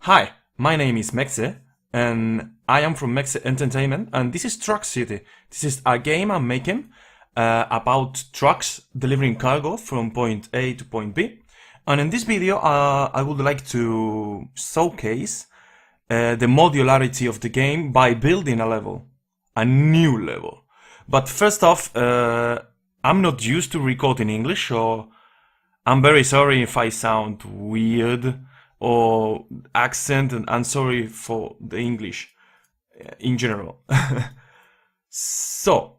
Hi, my name is Mexe, and I am from Mexe Entertainment, and this is Truck City. This is a game I'm making about trucks delivering cargo from point A to point B. And in this video, I would like to showcase the modularity of the game by building a new level. But first off, I'm not used to record in English, so I'm very sorry if I sound weird or accent, and I'm sorry for the English in general. So,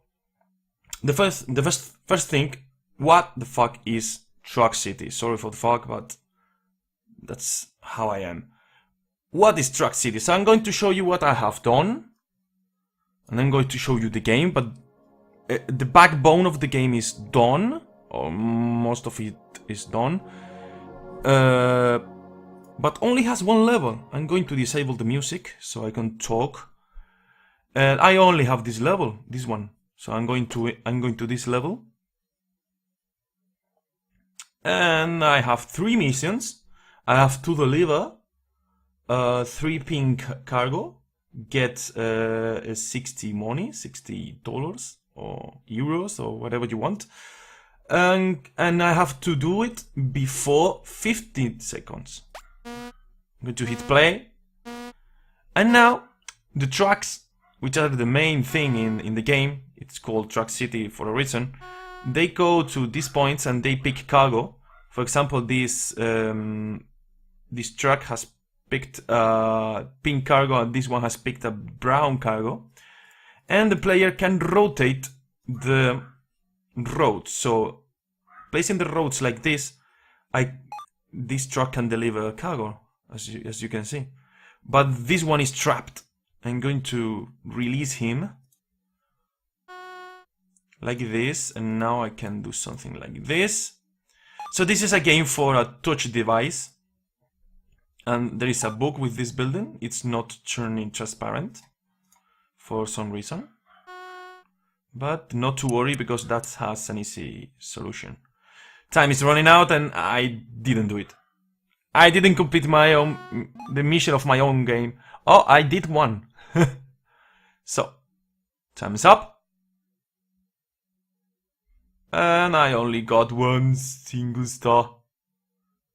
the first thing, what the fuck is Truck City? Sorry for the fuck, but that's how I am. What is Truck City? So I'm going to show you what I have done, and I'm going to show you the game, but the backbone of the game is done, or most of it is done. But only has one level. I'm going to disable the music so I can talk. And I only have this level, this one. So I'm going to this level. And I have 3 missions. I have to deliver 3 pink cargo, get 60 money, $60 or euros or whatever you want. And I have to do it before 15 seconds. I'm going to hit play. And now, the trucks, which are the main thing in the game, it's called Truck City for a reason, they go to these points and they pick cargo. For example, this truck has picked pink cargo and this one has picked a brown cargo. And the player can rotate the roads. So, placing the roads like this, this truck can deliver cargo. As you can see. But this one is trapped. I'm going to release him. Like this. And now I can do something like this. So this is a game for a touch device. And there is a bug with this building. It's not turning transparent. For some reason. But not to worry, because that has an easy solution. Time is running out and I didn't do it. I didn't complete the mission of my own game. Oh, I did one. So, time's up. And I only got 1 single star.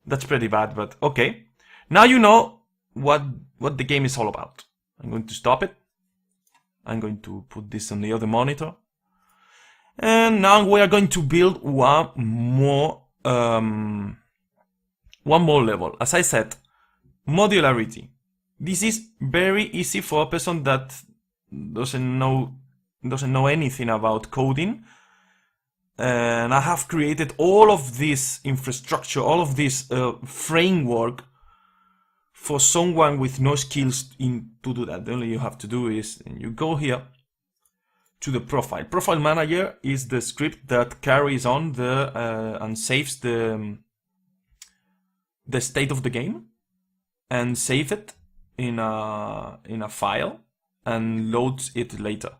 That's pretty bad, but okay. Now you know what the game is all about. I'm going to stop it. I'm going to put this on the other monitor. And now we are going to build one more level. As I said, modularity. This is very easy for a person that doesn't know anything about coding. And I have created all of this infrastructure, all of this framework for someone with no skills to do that. The only you have to do is you go here to the profile. Profile manager is the script that carries on and saves the state of the game and save it in a file and loads it later.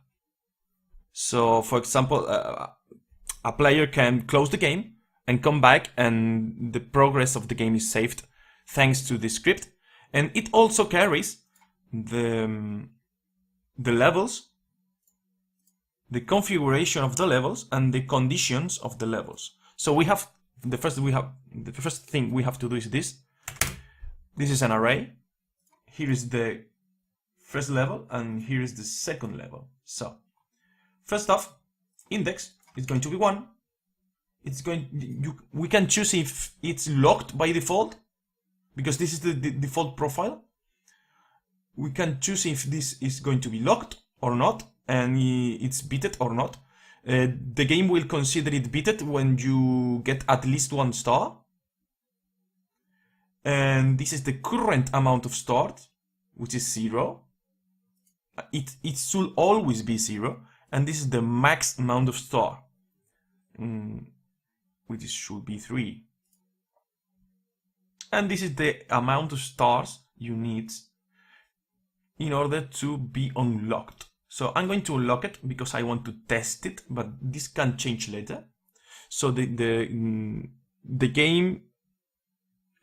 So, for example, a player can close the game and come back, and the progress of the game is saved thanks to the script. And it also carries the levels, the configuration of the levels, and the conditions of the levels. So we have the first thing we have to do is this. This is an array. Here is the first level, and here is the second level. So, first off, index is going to be 1. We can choose if it's locked by default, because this is the default profile. We can choose if this is going to be locked or not, and it's bitted or not. The game will consider it bitted when you get at least 1 star. And this is the current amount of stars, which is 0. It should always be 0. And this is the max amount of star, which should be 3. And this is the amount of stars you need in order to be unlocked. So I'm going to unlock it because I want to test it, but this can change later. So the game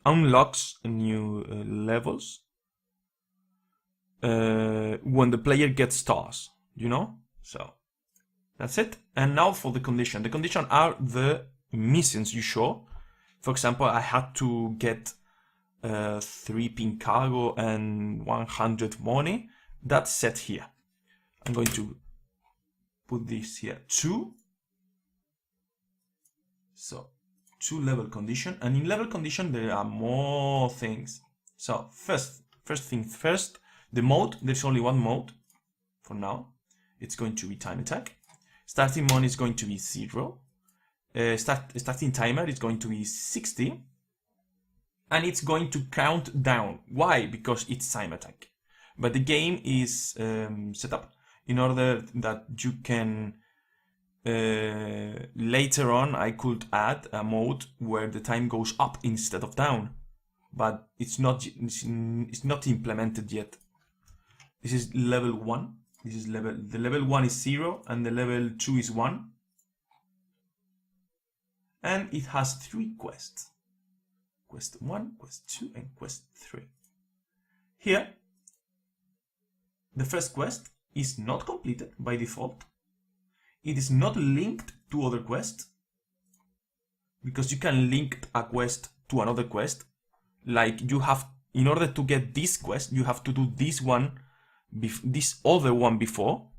unlocks new levels when the player gets stars, you know? So that's it. And now for the condition. The condition are the missions you show. For example, I had to get 3 pink cargo and 100 money. That's set here. I'm going to put this here 2. So 2 level condition, and in level condition there are more things. So first things first, the mode, there's only one mode for now. It's going to be time attack. Starting money is going to be 0. Starting timer is going to be 60. And it's going to count down. Why? Because it's time attack. But the game is set up in order that you can later on I could add a mode where the time goes up instead of down, but it's not implemented yet. This is level 1. This is the level 1 is 0 and the level 2 is 1, and it has 3 quests: quest 1, quest 2, and quest 3. Here the first quest is not completed by default. It is not linked to other quests, because you can link a quest to another quest. Like you have, in order to get this quest, you have to do this one, this other one before.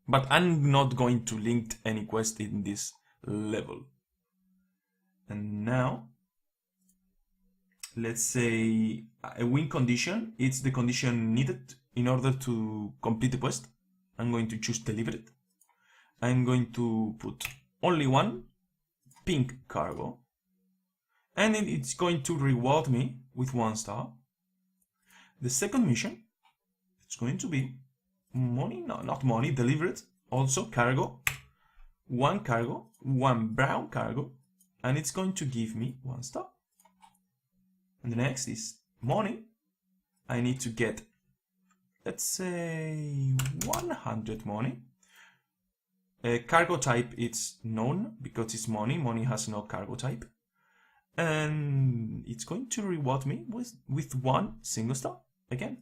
But I'm not going to link any quest in this level. And now, let's say a win condition. It's the condition needed in order to complete the quest. I'm going to choose deliver it. I'm going to put only 1 pink cargo, and it's going to reward me with 1 star. The second mission, it's going to be money, no, not money, deliver it, also cargo, 1 brown cargo, and it's going to give me 1 star. And the next is money. I need to get, let's say, 100 money. Cargo type, it's known because it's money. Money has no cargo type. And it's going to reward me with 1 single star. Again,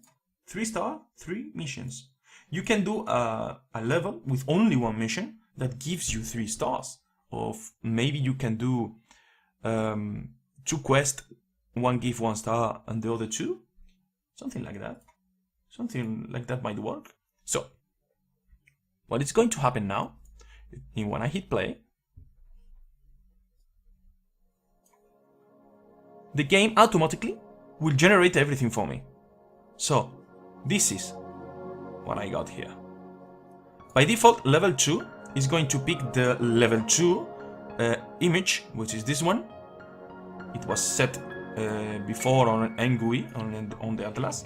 3 star, 3 missions. You can do a level with only 1 mission that gives you 3 stars. Or maybe you can do 2 quests, 1 give 1 star and the other 2. Something like that. Something like that might work. So, what is going to happen now? When I hit play, the game automatically will generate everything for me. So this is what I got here. By default, level 2 is going to pick the level 2 image, which is this one. It was set before on NGUI, on the Atlas.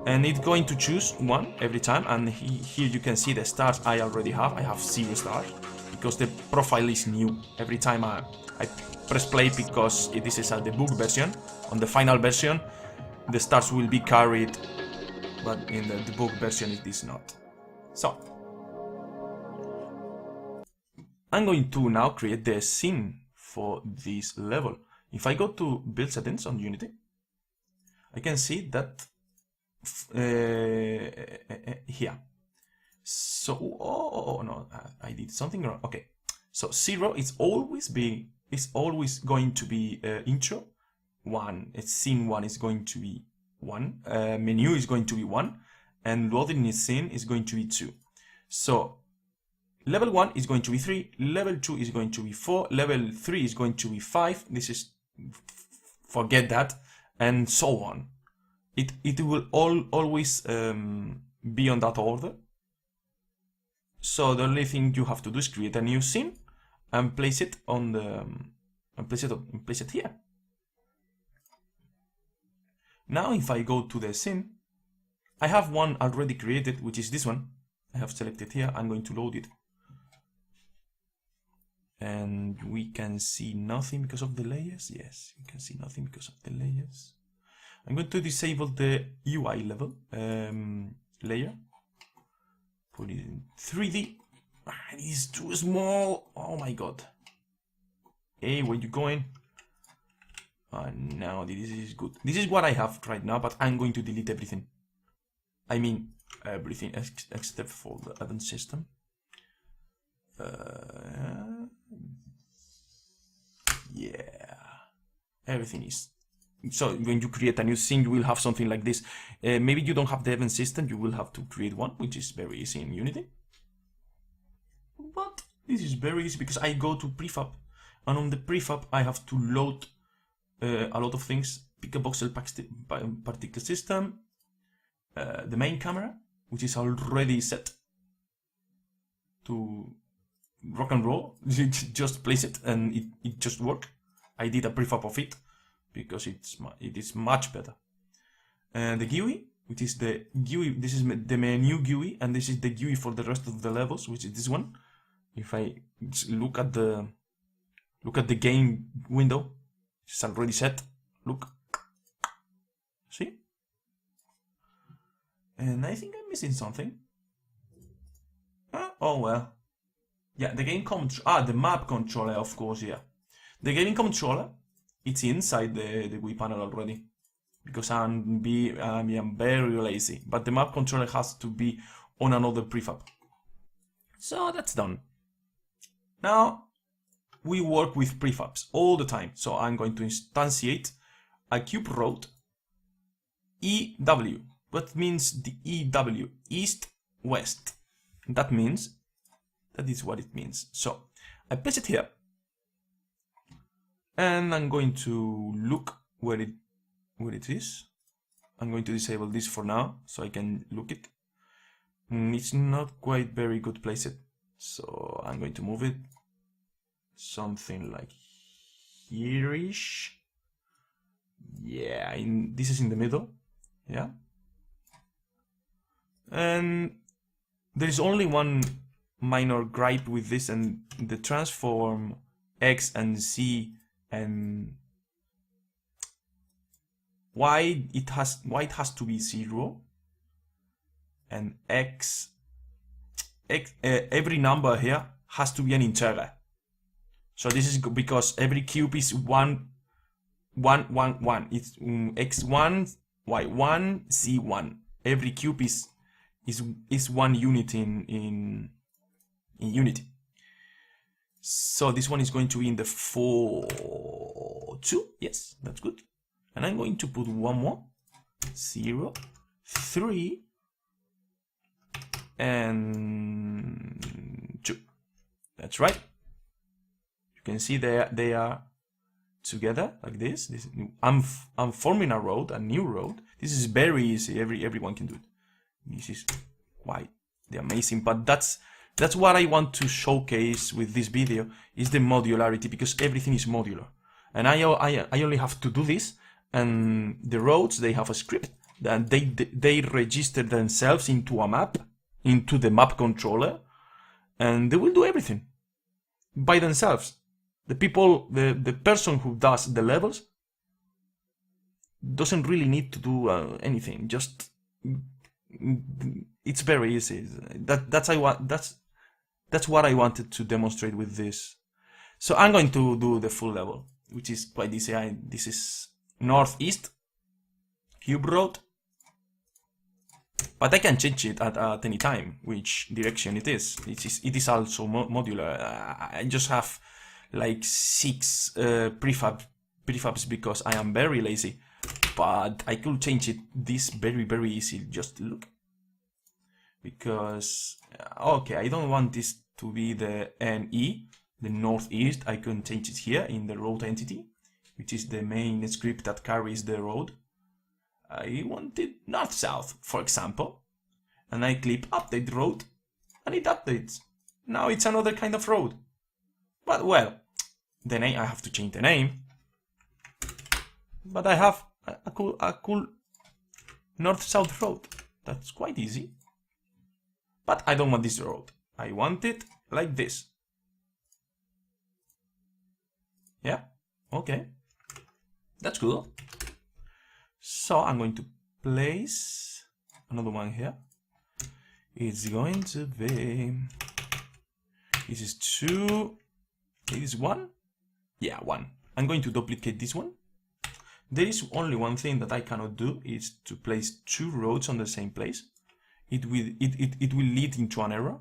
And it's going to choose 1 every time, and here you can see the stars I already have. I have 0 stars because the profile is new. Every time I press play, because this is the book version. On the final version, the stars will be carried, but in the book version it is not. So, I'm going to now create the scene for this level. If I go to build settings on Unity, I can see that here. So, oh no, I did something wrong. Okay, so 0 is always going to be intro. 1, scene 1 is going to be 1. Menu is going to be 1, and loading in scene is going to be 2. So level 1 is going to be 3, level 2 is going to be 4, level 3 is going to be 5. This is, forget that, and so on. It will always be on that order. So the only thing you have to do is create a new scene and place it on the place it here. Now if I go to the scene, I have one already created, which is this one. I have selected here. I'm going to load it, and we can see nothing because of the layers. Yes, we can see nothing because of the layers. I'm going to disable the UI level layer. Put it in 3D. It is too small. Oh my god. Hey, where you going? Now this is good. This is what I have right now, but I'm going to delete everything. I mean everything except for the event system. Yeah, everything is. So when you create a new scene, you will have something like this. Maybe you don't have the event system, you will have to create one, which is very easy in Unity. But this is very easy because I go to prefab, and on the prefab I have to load a lot of things. Pick a voxel particle system, the main camera, which is already set to rock and roll. Just place it and it just works. I did a prefab of it because it is much better. The GUI, which is the GUI, this is the menu GUI, and this is the GUI for the rest of the levels, which is this one. If I look at the game window, it's already set. Look, see? And I think I'm missing something. Oh well. Yeah, the game the map controller, of course, yeah. The gaming controller, it's inside the GUI panel already. Because I'm very lazy. But the map controller has to be on another prefab. So that's done. Now, we work with prefabs all the time. So I'm going to instantiate a cube road EW. What means the EW? East, west. That is what it means. So I place it here. And I'm going to look where it is. I'm going to disable this for now so I can look it. It's not quite very good placed. So I'm going to move it something like here-ish. Yeah, this is in the middle. Yeah. And there is only one minor gripe with this, and the transform X and Z and why it has to be 0 and X every number here has to be an integer. So this is because every cube is 1 1 1 1. It's x1 y1 z1. Every cube is one unit in Unity. So this one is going to be in the 4 2. Yes, that's good. And I'm going to put one more 0 3 and 2. That's right. You can see they are together like this. I'm forming a road, a new road. This is very easy. Everyone can do it. This is quite amazing. But that's what I want to showcase with this video, is the modularity, because everything is modular. And I only have to do this, and the roads, they have a script that they register themselves into a map, into the map controller, and they will do everything by themselves. The person who does the levels doesn't really need to do anything. Just it's very easy. That's what I wanted to demonstrate with this. So I'm going to do the full level, which is quite easy. This is northeast cube road, but I can change it at any time which direction it is. It is also modular. I just have like 6 prefabs because I am very lazy, but I could change this very easy. Just look, because okay, I don't want this to be the NE, the northeast. I can change it here in the road entity, which is the main script that carries the road. I want it north-south, for example, and I click update road, and it updates. Now it's another kind of road. But well, the name, I have to change the name. But I have a cool north-south road. That's quite easy. But I don't want this road. I want it like this. Yeah, okay. That's cool. So I'm going to place another one here. It's going to be, this is 2, it is 1. Yeah, 1. I'm going to duplicate this one. There is only one thing that I cannot do, is to place 2 roads on the same place. it will lead into an error.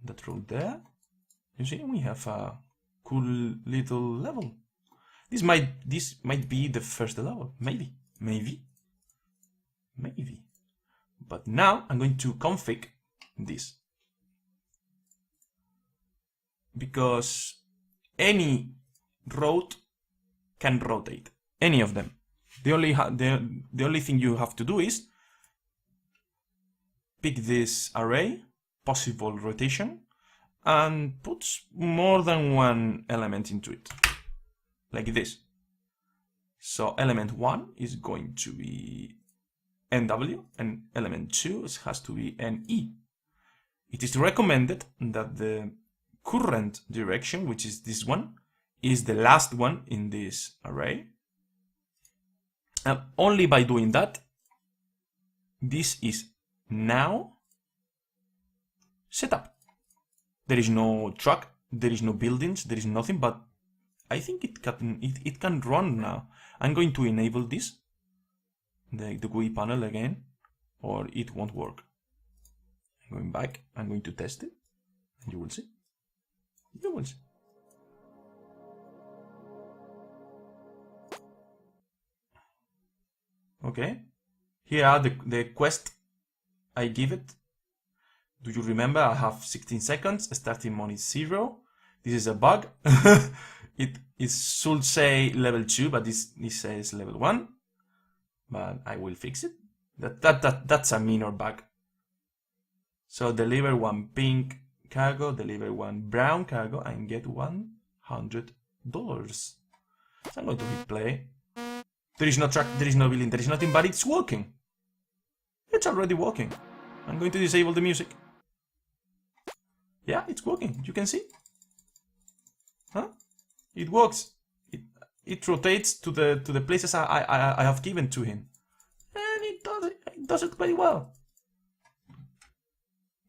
That row there. You see, we have a cool little level. This might be the first level. Maybe. But now I'm going to config this, because any road can rotate, any of them. The only thing you have to do is pick this array, possible rotation, and put more than one element into it, like this. So element 1 is going to be NW, and element 2 has to be NE. It is recommended that the current direction, which is this one, is the last one in this array. And only by doing that, this is now set up. There is no truck, there is no buildings, there is nothing, but I think it can run now. I'm going to enable this, the GUI panel again, or it won't work. I'm going back, I'm going to test it, and you will see. You will see. Okay, here are the quest I give it. Do you remember? I have 16 seconds, starting mode is 0. This is a bug. It should say level 2, but this says level 1. But I will fix it. That's a minor bug. So deliver 1 pink cargo, deliver 1 brown cargo, and get $100. So I'm going to hit play. There is no truck, there is no building, there is nothing, but it's working. It's already working. I'm going to disable the music. Yeah, it's working. You can see. Huh? It works. It rotates to the places I have given to him, and it does it very well.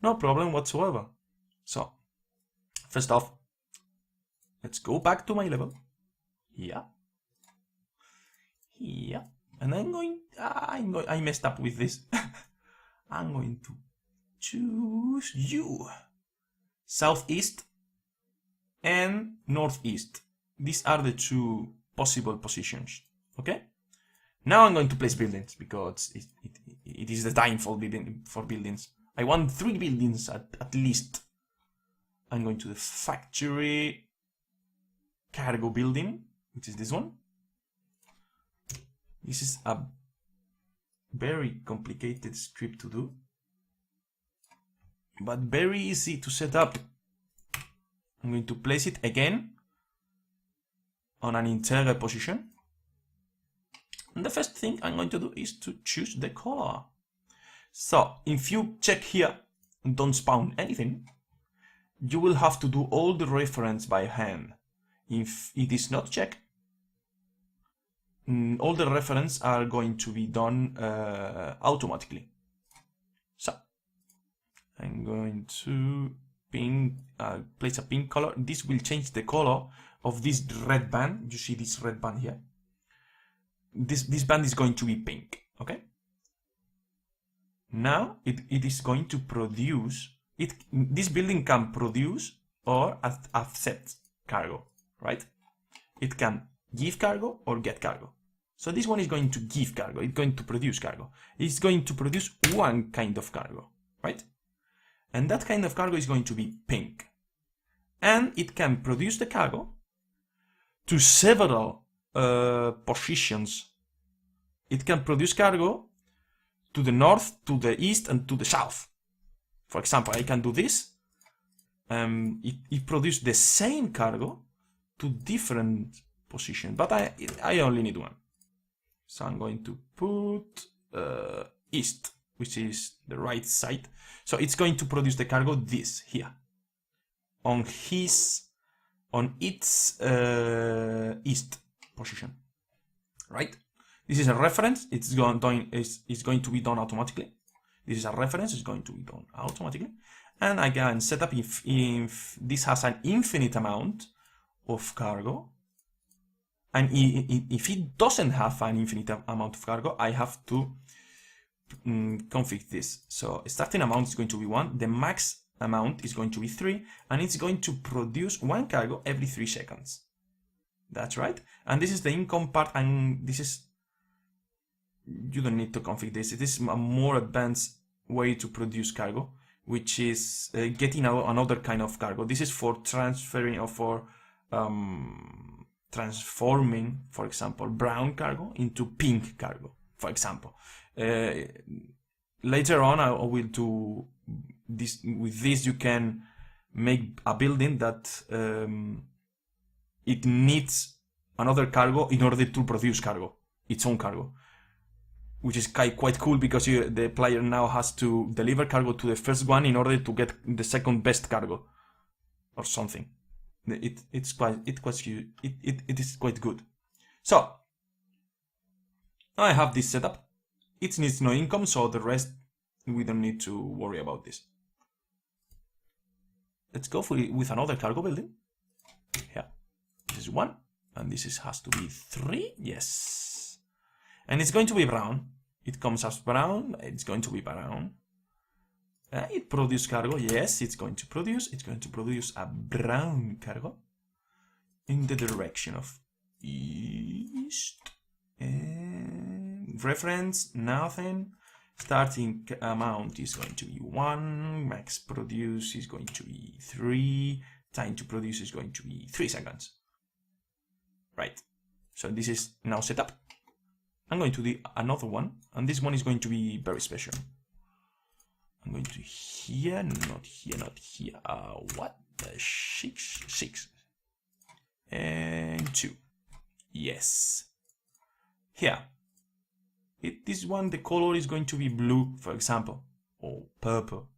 No problem whatsoever. So, first off, let's go back to my level. Yeah. Yeah. And I messed up with this. I'm going to choose you. Southeast and northeast. These are the two possible positions. Okay? Now I'm going to place buildings, because it is the time for buildings. I want 3 buildings at least. I'm going to the factory cargo building, which is this one. This is a very complicated script to do, but very easy to set up. I'm going to place it again on an integer position. And the first thing I'm going to do is to choose the color. So if you check here and don't spawn anything, you will have to do all the reference by hand. If it is not checked, all the reference are going to be done automatically. So I'm going to place a pink color. This will change the color of this red band. You see this red band here? This band is going to be pink. Okay. Now it is going to produce it. This building can produce or accept cargo, right? It can give cargo or get cargo. So this one is going to give cargo. It's going to produce cargo. It's going to produce one kind of cargo, right? And that kind of cargo is going to be pink. And it can produce the cargo to several positions. It can produce cargo to the north, to the east, and to the south. For example, I can do this. It produces the same cargo to different positions, but I only need one. So I'm going to put east, which is the right side. So it's going to produce the cargo this here on its east position, right? This is a reference. It's going to be done automatically. This is a reference. It's going to be done automatically, and I can set up if this has an infinite amount of cargo. And if it doesn't have an infinite amount of cargo, I have to config this. So starting amount is going to be 1, the max amount is going to be 3, and it's going to produce 1 cargo every 3 seconds. That's right. And this is the income part, and this is, you don't need to config this. It is a more advanced way to produce cargo, which is getting another kind of cargo. This is for transferring or for transforming, for example, brown cargo into pink cargo, for example. Later on, I will do this. With this, you can make a building that it needs another cargo in order to produce cargo, its own cargo, which is quite cool, because the player now has to deliver cargo to the first one in order to get the second best cargo or something. It is quite good. So I have this setup. It needs no income, so the rest we don't need to worry about this. Let's go with another cargo building. Yeah, this is 1, and this has to be 3. Yes, and it's going to be brown. It comes as brown. It's going to be brown. It produces cargo. Yes, it's going to produce. It's going to produce a brown cargo in the direction of east. And reference, nothing. Starting amount is going to be 1. Max produce is going to be 3. Time to produce is going to be 3 seconds. Right. So this is now set up. I'm going to do another one, and this one is going to be very special. I'm going to here, not here, not here. What the 6 and 2. Yes. Here. This one, the color is going to be blue, for example, or purple.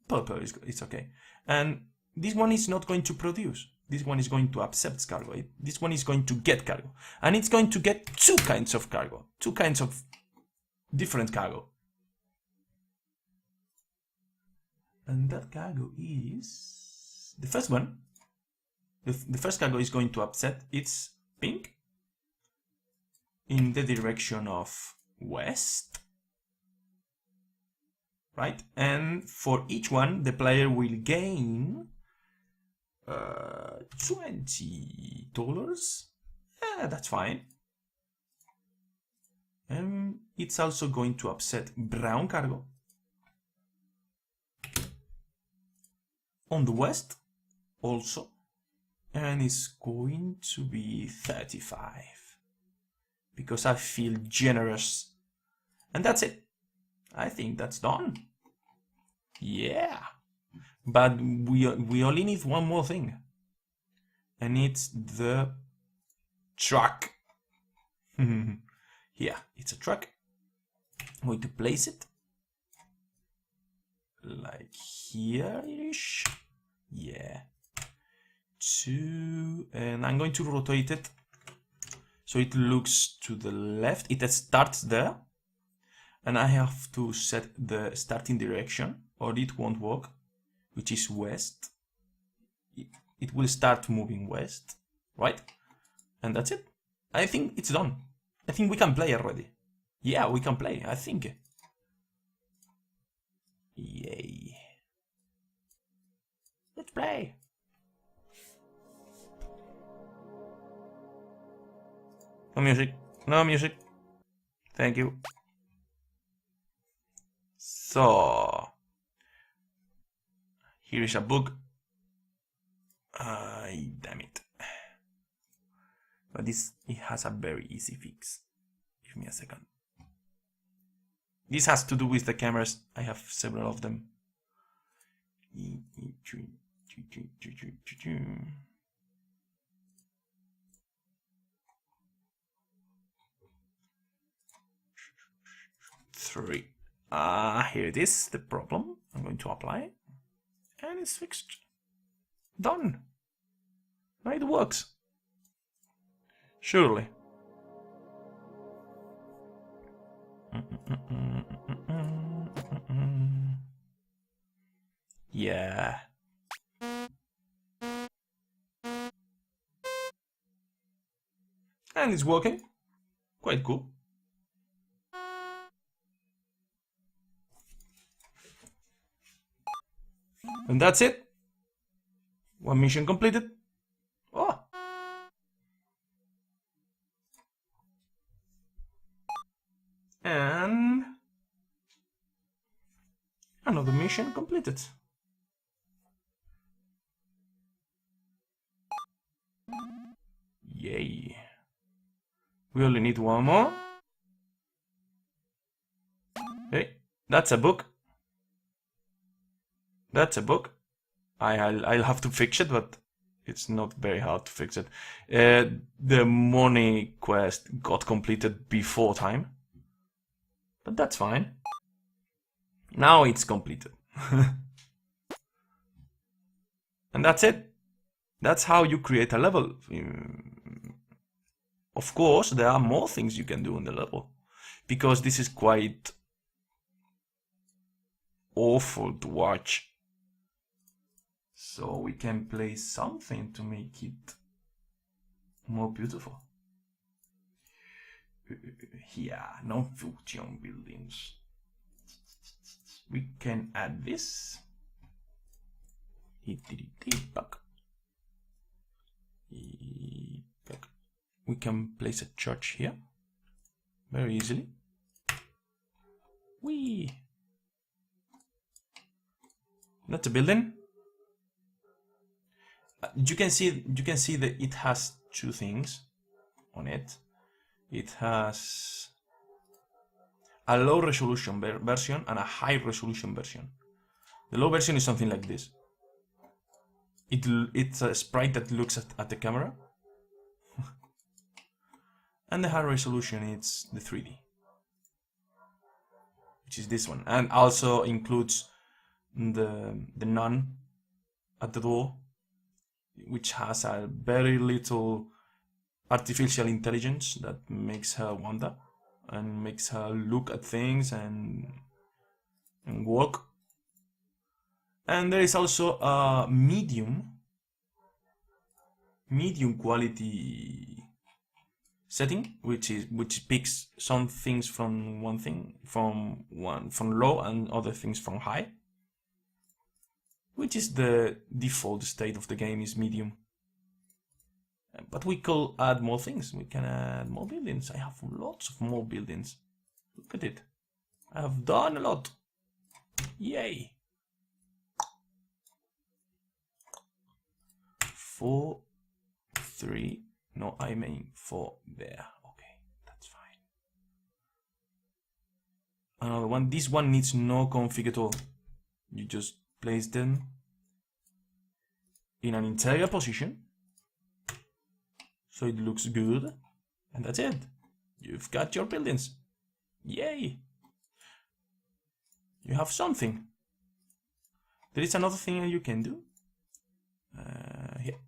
Purple is okay. And this one is not going to produce. This one is going to accept cargo. This one is going to get cargo. And it's going to get 2 kinds of cargo. 2 kinds of different cargo. And that cargo is... the first one. The first cargo is going to upset its pink in the direction of west. Right? And for each one, the player will gain $20. Yeah, that's fine. It's also going to upset brown cargo on the west also, and it's going to be 35 because I feel generous. And that's it. I think that's done. Yeah. But we only need one more thing. And it's the truck. Yeah, it's a truck. I'm going to place it like here-ish. Yeah. 2, and I'm going to rotate it so it looks to the left. It starts there, and I have to set the starting direction or it won't work, which is west. It will start moving west, right? And that's it. I think it's done. I think we can play already. Yeah, we can play, I think. Yay. Let's play. No music. No music. Thank you. So, here is a book. Damn it. But it has a very easy fix. Give me a second. This has to do with the cameras. I have several of them. Three. Here it is, the problem. I'm going to apply it. And it's fixed. Done. It works. Surely. Yeah. And it's working. Quite cool. And that's it. One mission completed. Oh. And another mission completed. Yay. We only need one more. Hey, that's a book. That's a book. I'll have to fix it, but it's not very hard to fix it. The money quest got completed before time, but that's fine. Now it's completed. And that's it. That's how you create a level. Of course, there are more things you can do in the level, because this is quite awful to watch. So we can place something to make it more beautiful. Here, non-function buildings. We can add this. We can place a church here very easily. Whee! That's a building. You can see that it has two things on it. It has a low resolution version and a high resolution version. The low version is something like this. It's a sprite that looks at the camera. And the high resolution is the 3D, which is this one, and also includes the nun at the door, which has a very little artificial intelligence that makes her wonder and makes her look at things and walk. And there is also a medium quality setting, which picks some things from from low and other things from high, which is the default state of the game is medium. But we could add more things. We can add more buildings. I have lots of more buildings. Look at it. I have done a lot. Yay. 4, 3. No, I mean 4 there. Okay, that's fine. Another one. This one needs no config at all. You just place them in an interior position, so it looks good, and that's it. You've got your buildings. Yay! You have something. There is another thing you can do. Here.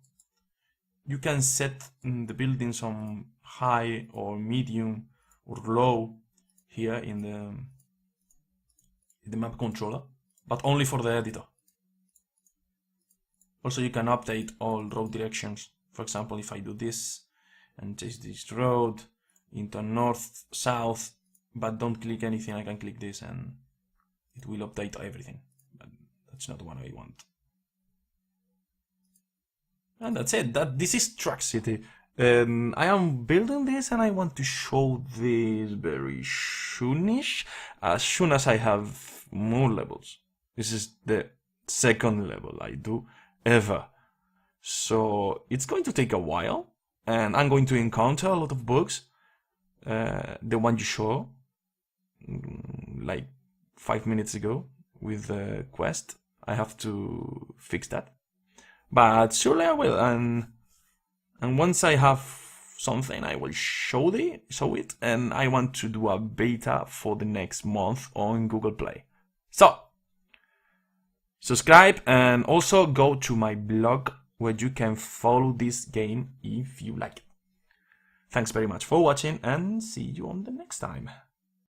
You can set the buildings on high or medium or low here in the map controller, but only for the editor. Also, you can update all road directions. For example, if I do this and change this road into north, south, but don't click anything, I can click this and it will update everything. But that's not what I want. And that's it. This is Truck City. I am building this and I want to show this very soonish, as soon as I have more levels. This is the second level I do ever. So it's going to take a while and I'm going to encounter a lot of bugs. The one you saw like 5 minutes ago with the quest, I have to fix that. But surely I will, and once I have something, I will show it, and I want to do a beta for the next month on Google Play. So, subscribe and also go to my blog where you can follow this game if you like it. Thanks very much for watching and see you on the next time.